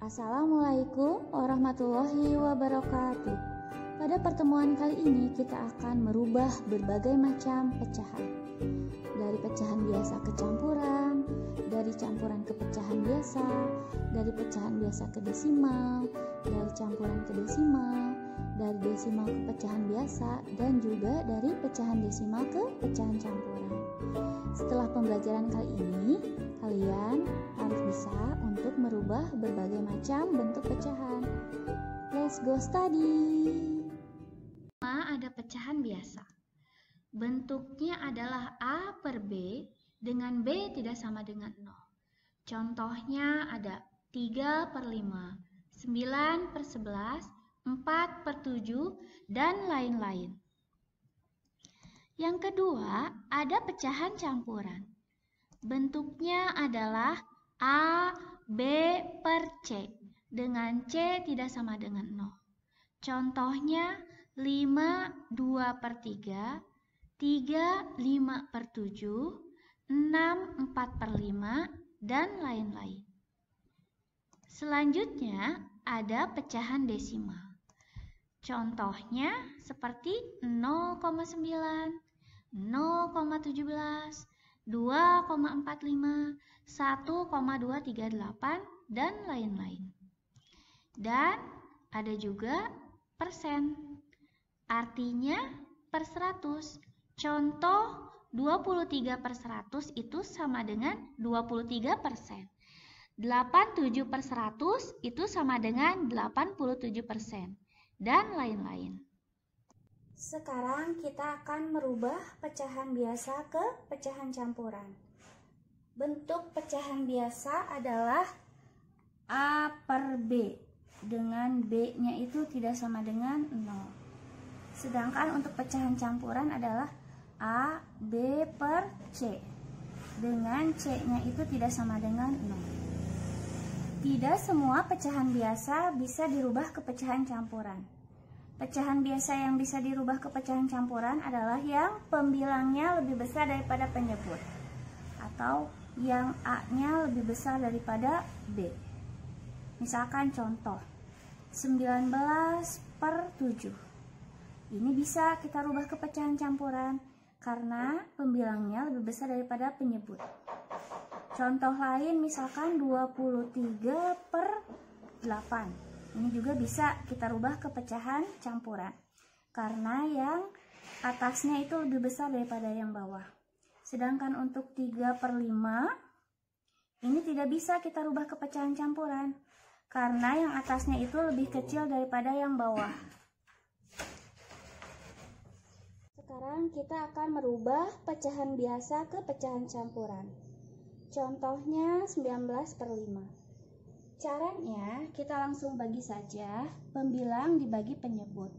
Assalamualaikum warahmatullahi wabarakatuh. Pada pertemuan kali ini kita akan merubah berbagai macam pecahan. Dari pecahan biasa ke campuran, dari campuran ke pecahan biasa, dari pecahan biasa ke desimal, dari campuran ke desimal, dari desimal ke pecahan biasa, dan juga dari pecahan desimal ke pecahan campuran. Setelah pembelajaran kali ini, kalian harus bisa untuk merubah berbagai macam bentuk pecahan. Let's go study. Ada pecahan biasa. Bentuknya adalah A per B dengan B tidak sama dengan 0. Contohnya ada 3 per 5, 9 per 11, 4 per 7, dan lain-lain. Yang kedua, ada pecahan campuran. Bentuknya adalah A, B per C dengan C tidak sama dengan 0. Contohnya 5, 2 per 3, 3, 5 per 7, 6, 4 per 5, dan lain-lain. Selanjutnya ada pecahan desimal. Contohnya seperti 0,9, 0,17, 2,45, 1,238, dan lain-lain. Dan ada juga persen, artinya per 100. Contoh 23 per 100 itu sama dengan 23%. 87 per 100 itu sama dengan 87%, dan lain-lain. Sekarang kita akan merubah pecahan biasa ke pecahan campuran. Bentuk pecahan biasa adalah A per B dengan B-nya itu tidak sama dengan 0. Sedangkan untuk pecahan campuran adalah A, B per C dengan C-nya itu tidak sama dengan 0. Tidak semua pecahan biasa bisa dirubah ke pecahan campuran. Pecahan biasa yang bisa dirubah ke pecahan campuran adalah yang pembilangnya lebih besar daripada penyebut, atau yang A-nya lebih besar daripada B. Misalkan contoh 19 per 7. Ini bisa kita rubah ke pecahan campuran karena pembilangnya lebih besar daripada penyebut. Contoh lain misalkan 23 per 8. Ini juga bisa kita rubah ke pecahan campuran karena yang atasnya itu lebih besar daripada yang bawah. Sedangkan untuk 3 per 5 ini tidak bisa kita rubah ke pecahan campuran karena yang atasnya itu lebih kecil daripada yang bawah. Sekarang kita akan merubah pecahan biasa ke pecahan campuran. Contohnya 19 per 5. Caranya kita langsung bagi saja pembilang dibagi penyebut.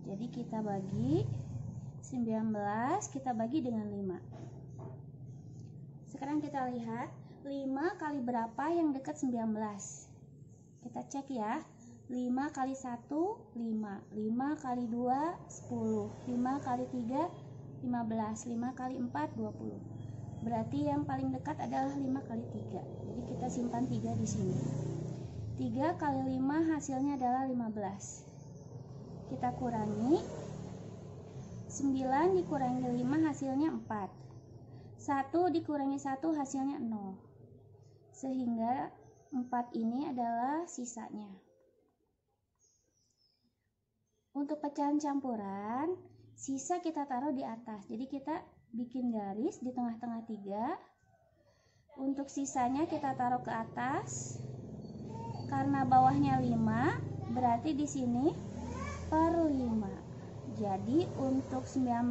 Jadi kita bagi 19, kita bagi dengan 5. Sekarang kita lihat 5 kali berapa yang dekat 19. Kita cek ya. 5 kali 1, 5. 5 kali 2, 10. 5 kali 3, 15. 5 kali 4, 20. Berarti yang paling dekat adalah 5 kali 3. Jadi kita simpan 3 di sini. 3 kali 5 hasilnya adalah 15. Kita kurangi. 9 dikurangi 5 hasilnya 4. 1 dikurangi 1 hasilnya 0. Sehingga 4 ini adalah sisanya. Untuk pecahan campuran, sisa kita taruh di atas. Jadi kita bikin garis di tengah-tengah 3. Untuk sisanya kita taruh ke atas. Karena bawahnya 5, berarti di sini per 5. Jadi untuk 19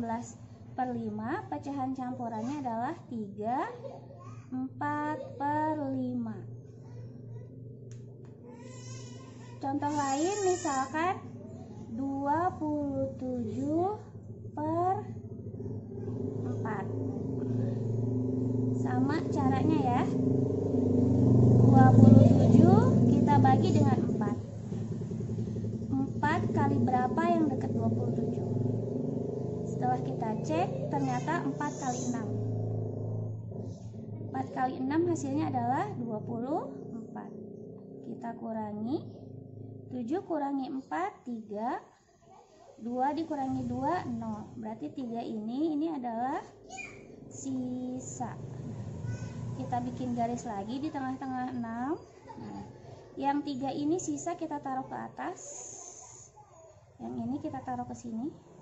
per 5, pecahan campurannya adalah 3, 4 per 5. Contoh lain misalkan 27 per 4. Sama caranya ya. 27 kita bagi dengan 4. 4 kali berapa yang dekat 27? Setelah kita cek, ternyata 4 kali 6. 4 kali 6 hasilnya adalah 24. Kita kurangi. 7 kurangi 4, 3. 2 dikurangi 2, 0. Berarti 3 ini adalah sisa. Kita bikin garis lagi di tengah-tengah 6. Nah, yang 3 ini sisa kita taruh ke atas. Yang ini kita taruh ke sini.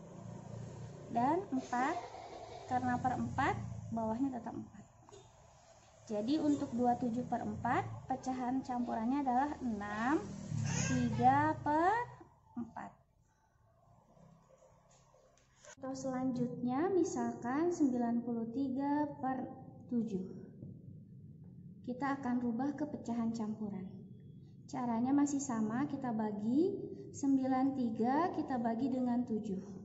Dan 4, karena per 4, bawahnya tetap 4. Jadi untuk 27 per 4, pecahan campurannya adalah 6, 3 per 4. Contoh selanjutnya, misalkan 93 per 7. Kita akan rubah ke pecahan campuran. Caranya masih sama, kita bagi 93, kita bagi dengan 7.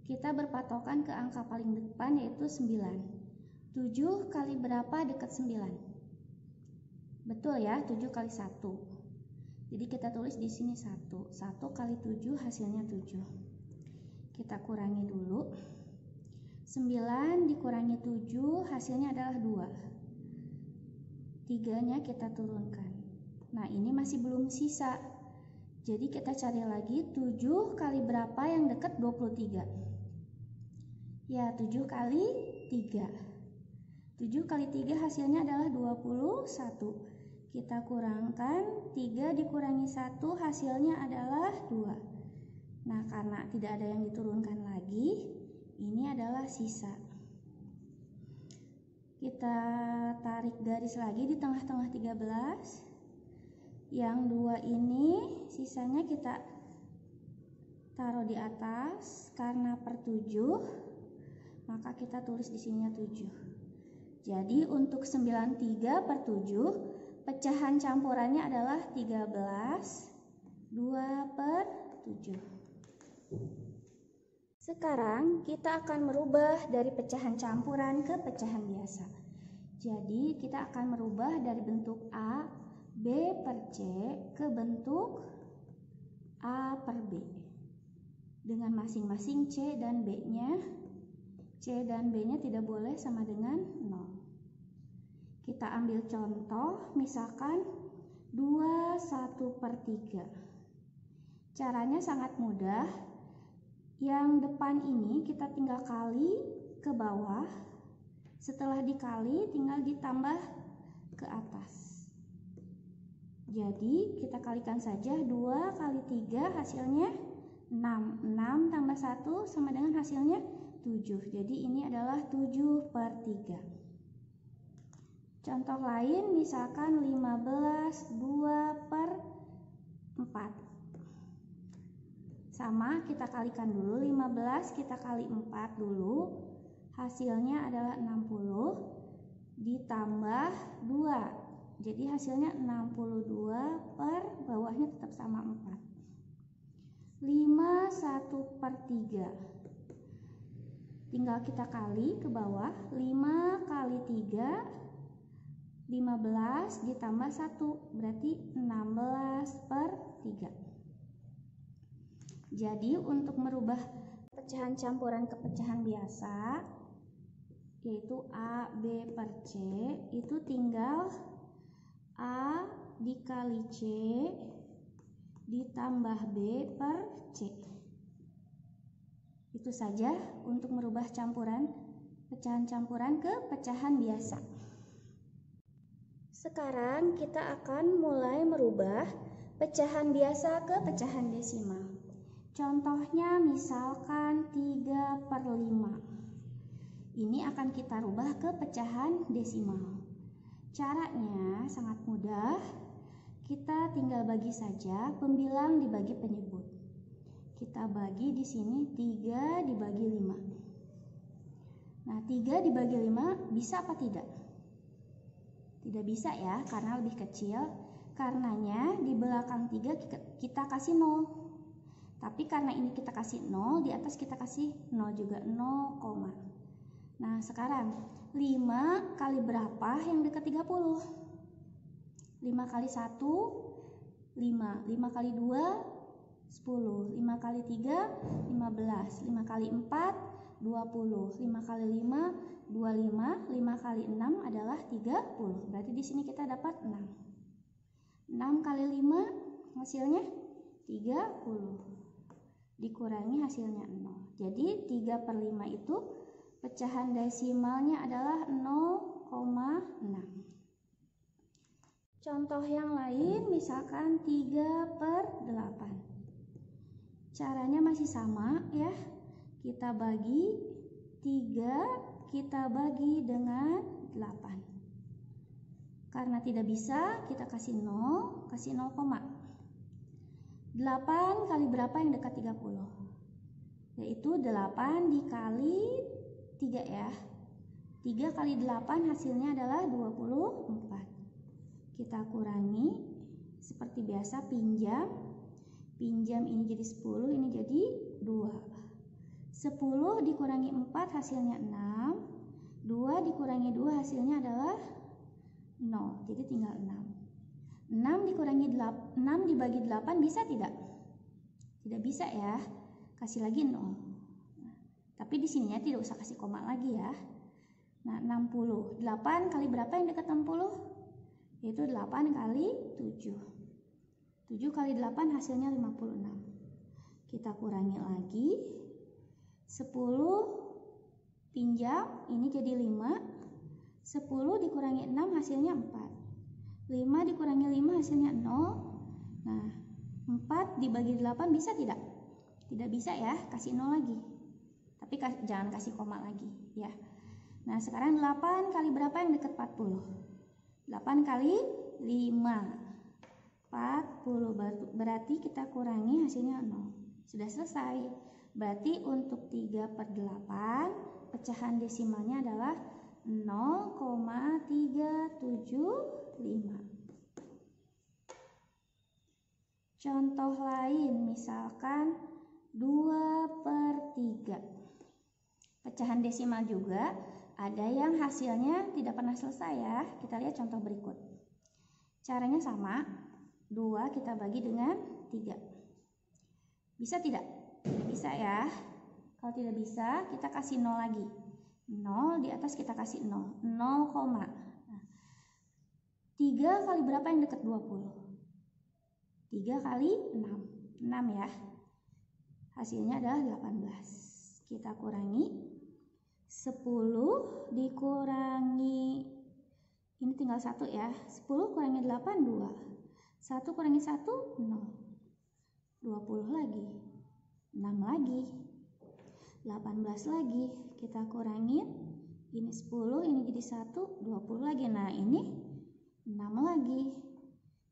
Kita berpatokan ke angka paling depan yaitu 9. 7 kali berapa dekat 9? Betul ya, 7 kali 1. Jadi kita tulis di sini 1. 1 kali 7 hasilnya 7. Kita kurangi dulu. 9 dikurangi 7 hasilnya adalah 2. 3-nya kita turunkan. Nah, ini masih belum sisa. Jadi kita cari lagi 7 kali berapa yang dekat 23. Ya, 7 kali 3. 7 kali 3 hasilnya adalah 21. Kita kurangkan, 3 dikurangi 1 hasilnya adalah 2. Nah, karena tidak ada yang diturunkan lagi, ini adalah sisa. Kita tarik garis lagi di tengah-tengah 13. Yang 2 ini sisanya kita taruh di atas. Karena per 7, maka kita tulis di sininya 7. Jadi untuk 93 per 7, pecahan campurannya adalah 13, 2 per 7. Sekarang kita akan merubah dari pecahan campuran ke pecahan biasa. Jadi kita akan merubah dari bentuk A, B per C ke bentuk A per B. Dengan masing-masing C dan B-nya. C dan B-nya tidak boleh sama dengan 0. Kita ambil contoh, misalkan 21 per 3. Caranya sangat mudah. Yang depan ini kita tinggal kali ke bawah. Setelah dikali tinggal ditambah ke atas. Jadi kita kalikan saja 2 kali 3 hasilnya 6. 6 tambah 1 sama dengan hasilnya 7. Jadi ini adalah 7 per 3. Contoh lain misalkan 15 2 per 4. Sama, kita kalikan dulu. 15 kita kali 4 dulu. Hasilnya adalah 60 ditambah 2. Jadi hasilnya 62 per bawahnya tetap sama 4. 5 1 per 3. Tinggal kita kali ke bawah. 5 kali 3, 15 ditambah 1, berarti 16 per 3. Jadi untuk merubah pecahan campuran ke pecahan biasa, yaitu A, B per C, itu tinggal A dikali C ditambah B per C. Itu saja untuk merubah pecahan campuran ke pecahan biasa. Sekarang kita akan mulai merubah pecahan biasa ke pecahan desimal. Contohnya misalkan 3 per 5. Ini akan kita rubah ke pecahan desimal. Caranya sangat mudah. Kita tinggal bagi saja pembilang dibagi penyebut. Kita bagi di sini 3 dibagi 5. Nah, 3 dibagi 5 bisa apa tidak? Tidak bisa ya, karena lebih kecil. Karenanya di belakang 3 kita kasih 0. Tapi karena ini kita kasih 0, di atas kita kasih 0 juga, 0, Nah, sekarang 5 kali berapa yang dekat 30? 5 kali 1, 5. 5 kali 2, 10. 5 kali 3, 15. 5 kali 4, 20. 5 kali 5, 25. 5 kali 6 adalah 30. Berarti di sini kita dapat 6. 6 kali 5 hasilnya 30. Dikurangi hasilnya 0. Jadi 3/5 itu pecahan desimalnya adalah 0,6. Contoh yang lain misalkan 3/8. Caranya masih sama ya. Kita bagi 3, kita bagi dengan 8. Karena tidak bisa, kita kasih 0, kasih 0, 8 kali berapa yang dekat 30? Yaitu 8 dikali 3 ya. 3 kali 8 hasilnya adalah 24. Kita kurangi seperti biasa pinjam. Pinjam ini jadi 10, ini jadi 2. 10 dikurangi 4 hasilnya 6. 2 dikurangi 2 hasilnya adalah 0. Jadi tinggal 6. 6 dikurangi 8, 6 dibagi 8 bisa tidak? Tidak bisa ya. Kasih lagi 0. Tapi di sininya tidak usah kasih koma lagi ya. Nah, 60. 8 kali berapa yang dekat 60? Yaitu 8 kali 7. 7 kali 8 hasilnya 56. Kita kurangi lagi. 10 pinjam, ini jadi 5. 10 dikurangi 6 hasilnya 4. 5 dikurangi 5 hasilnya 0. Nah, 4 dibagi 8 bisa tidak? Tidak bisa ya, kasih 0 lagi. Tapi jangan kasih koma lagi ya. Nah, sekarang 8 kali berapa yang dekat 40? 8 kali 5. 40, berarti kita kurangi hasilnya 0. Sudah selesai. Berarti untuk 3/8 pecahan desimalnya adalah 0,375. Contoh lain misalkan 2/3. Pecahan desimal juga ada yang hasilnya tidak pernah selesai ya. Kita lihat contoh berikut. Caranya sama. 2 kita bagi dengan 3. Bisa tidak? Tidak bisa ya. Kalau tidak bisa, kita kasih 0 lagi. 0 di atas kita kasih 0. 0, 3 kali berapa yang dekat 20? 3 kali 6. 6 ya. Hasilnya adalah 18. Kita kurangi. 10 dikurangi, ini tinggal 1 ya. 10 kurangi 8, 2. 1 kurangi 1, 0. 20 lagi. 6 lagi. 18 lagi. Kita kurangin. Ini 10, ini jadi 1, 20 lagi. Nah, ini 6 lagi.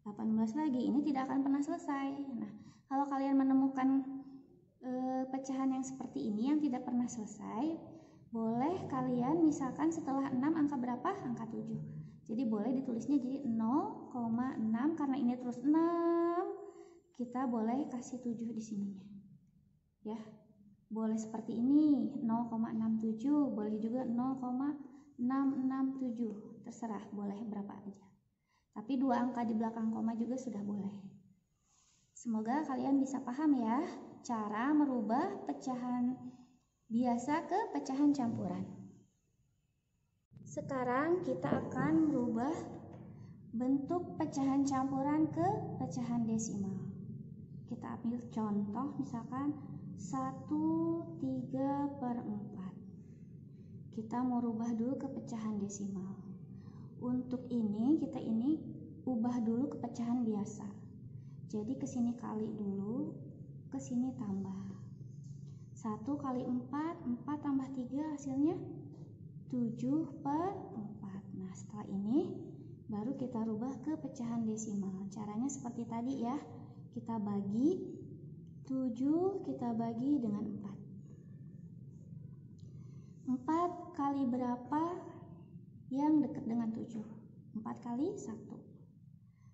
18 lagi. Ini tidak akan pernah selesai. Nah, kalau kalian menemukan pecahan yang seperti ini yang tidak pernah selesai, boleh kalian misalkan setelah 6 angka berapa? Angka 7. Jadi boleh ditulisnya jadi 0,6 karena ini terus 6. Kita boleh kasih 7 di sininya. Ya. Boleh seperti ini, 0,67, boleh juga 0,667. Terserah, boleh berapa aja. Tapi 2 angka di belakang koma juga sudah boleh. Semoga kalian bisa paham ya cara merubah pecahan biasa ke pecahan campuran. Sekarang kita akan merubah bentuk pecahan campuran ke pecahan desimal. Kita ambil contoh misalkan 1/3/4. Kita mau rubah dulu ke pecahan desimal. Untuk ini kita ubah dulu ke pecahan biasa. Jadi ke sini kali dulu, ke sini tambah. 1 kali 4, 4 tambah 3 hasilnya 7/4. Nah, setelah ini baru kita rubah ke pecahan desimal. Caranya seperti tadi ya. Kita bagi 7, kita bagi dengan 4. 4 kali berapa yang dekat dengan 7? 4 kali 1.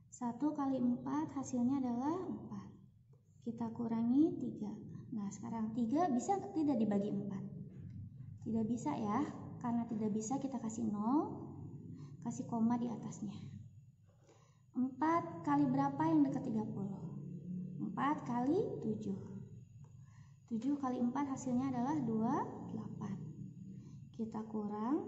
1 kali 4 hasilnya adalah 4. Kita kurangi 3. Nah, sekarang 3 bisa tidak dibagi 4? Tidak bisa ya. Karena tidak bisa kita kasih 0, kasih koma di atasnya. 4 kali berapa yang dekat 30? 4 4 kali 7. 7 kali 4 hasilnya adalah 28. Kita kurang,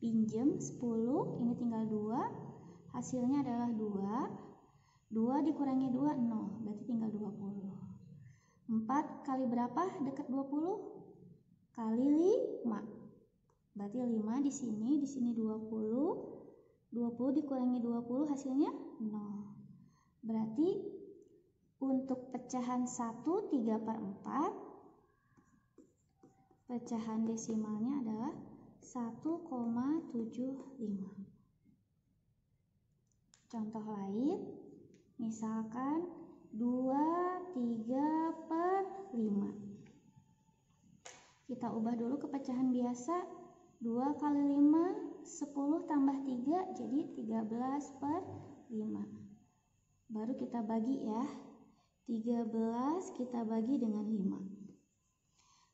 pinjem 10, ini tinggal 2, hasilnya adalah 2. 2 dikurangi 2, 0, berarti tinggal 20. 4 kali berapa dekat 20? Kali 5. Berarti 5 di sini 20. 20 dikurangi 20 hasilnya 0. Berarti untuk pecahan 1 3/4, pecahan desimalnya adalah 1,75. Contoh lain, misalkan 2/3/5. Kita ubah dulu ke pecahan biasa. 2 kali 5, 10 tambah 3, jadi 13/5. Baru kita bagi ya. 13 kita bagi dengan 5.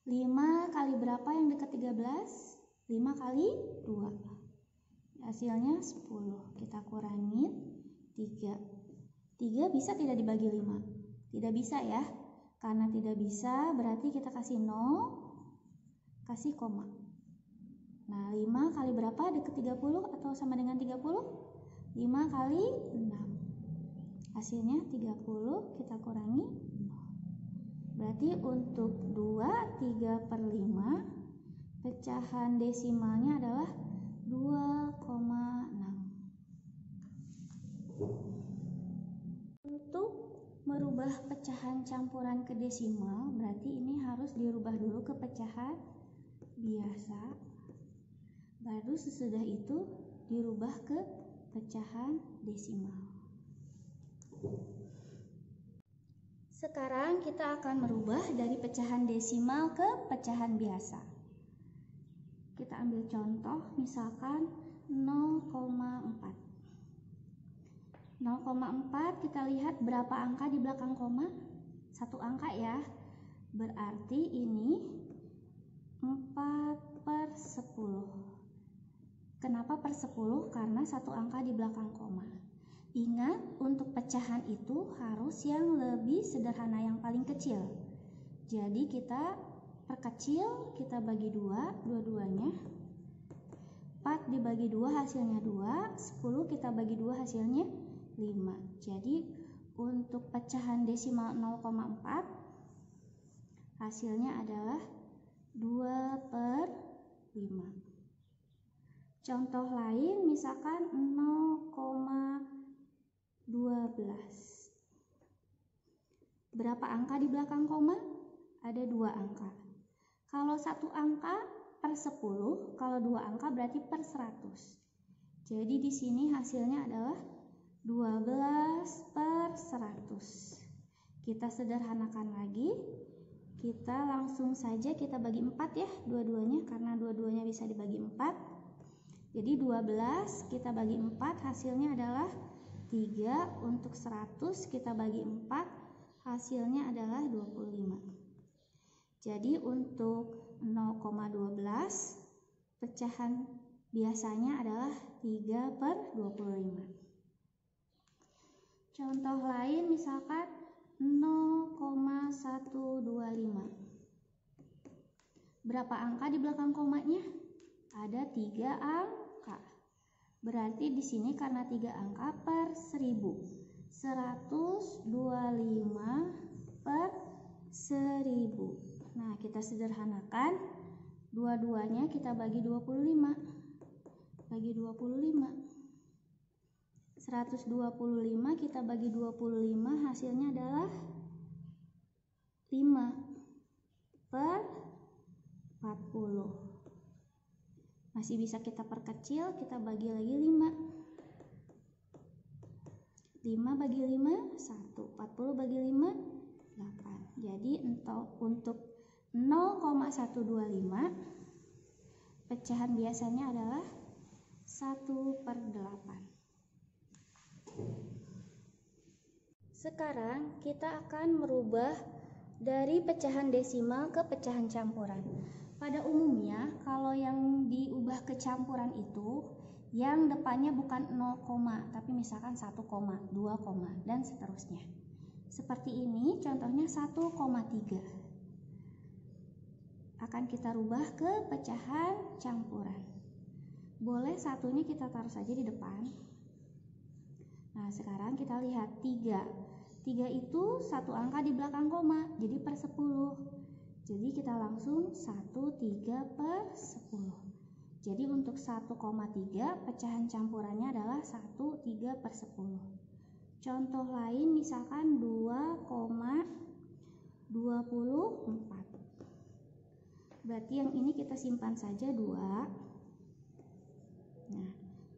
5 kali berapa yang dekat 13? 5 kali 2. Hasilnya 10. Kita kurangi 3. 3 bisa tidak dibagi 5? Tidak bisa ya. Karena tidak bisa berarti kita kasih 0, kasih koma. Nah, 5 kali berapa dekat 30 atau sama dengan 30? 5 kali 6. Hasilnya 30, kita kurangi 0. Berarti untuk 2/3/5, pecahan desimalnya adalah 2,6. Untuk merubah pecahan campuran ke desimal, berarti ini harus dirubah dulu ke pecahan biasa. Baru sesudah itu dirubah ke pecahan desimal. Sekarang kita akan merubah dari pecahan desimal ke pecahan biasa. Kita ambil contoh, misalkan 0,4. 0,4 kita lihat berapa angka di belakang koma? 1 angka ya. Berarti ini 4/10. Kenapa per 10? Karena 1 angka di belakang koma. Ingat, untuk pecahan itu harus yang lebih sederhana, yang paling kecil. Jadi kita perkecil, kita bagi 2, dua-duanya. 4 dibagi 2 hasilnya 2, 10 kita bagi 2 hasilnya 5. Jadi untuk pecahan desimal 0,4 hasilnya adalah 2/5. Contoh lain misalkan 0,12. Berapa angka di belakang koma? Ada 2 angka. Kalau 1 angka per 10, kalau 2 angka berarti per 100. Jadi di sini hasilnya adalah 12/100. Kita sederhanakan lagi. Kita langsung saja kita bagi 4 ya, dua-duanya, karena dua-duanya bisa dibagi 4. Jadi 12 kita bagi 4 hasilnya adalah 3. Untuk 100 kita bagi 4 hasilnya adalah 25. Jadi untuk 0,12 pecahan biasanya adalah 3/25. Contoh lain misalkan 0,125. Berapa angka di belakang komanya? Ada 3 angka. Berarti di sini karena 3 angka per 1000. 125/1000. Nah, kita sederhanakan. Dua-duanya kita bagi 25. Bagi 25. 125 kita bagi 25 hasilnya adalah 5/40. Masih bisa kita perkecil, kita bagi lagi 5. 5 bagi 5, 1. 40 bagi 5, 8. Jadi untuk 0,125 pecahan biasanya adalah 1/8. Sekarang kita akan merubah dari pecahan desimal ke pecahan campuran. Pada umumnya, kalau yang diubah ke campuran itu, yang depannya bukan 0, tapi misalkan 1, 2, dan seterusnya. Seperti ini contohnya 1,3. Akan kita rubah ke pecahan campuran. Boleh satunya kita taruh saja di depan. Nah, sekarang kita lihat 3. 3 itu satu angka di belakang koma, jadi per 10. Jadi kita langsung 1/3/10. Jadi untuk 1,3 pecahan campurannya adalah 1/3/10. Contoh lain misalkan 2,24. Berarti yang ini kita simpan saja 2. Nah,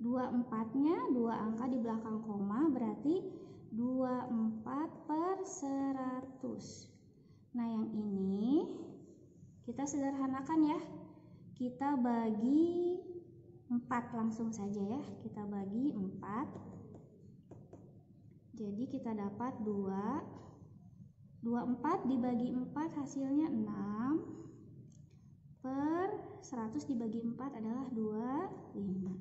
24-nya 2 angka di belakang koma, berarti 24/100. Nah, yang ini kita sederhanakan ya. Kita bagi 4 langsung saja ya. Kita bagi 4. Jadi kita dapat 2. 24 dibagi 4 hasilnya 6. Per 100 dibagi 4 adalah 25.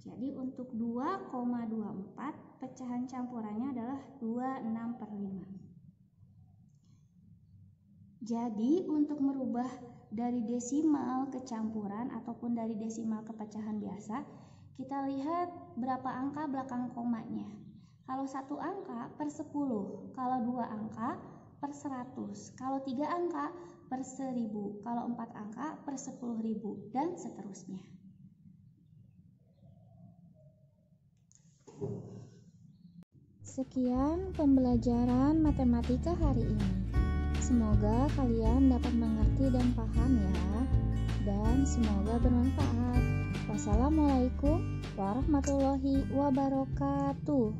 Jadi untuk 2,24 pecahan campurannya adalah 26/5. Jadi untuk merubah dari desimal ke campuran ataupun dari desimal ke pecahan biasa, kita lihat berapa angka belakang komanya. Kalau 1 angka per 10, kalau 2 angka per 100, kalau 3 angka per 1000, kalau 4 angka per 10.000, dan seterusnya. Sekian pembelajaran matematika hari ini. Semoga kalian dapat mengerti dan paham ya, dan semoga bermanfaat. Wassalamualaikum warahmatullahi wabarakatuh.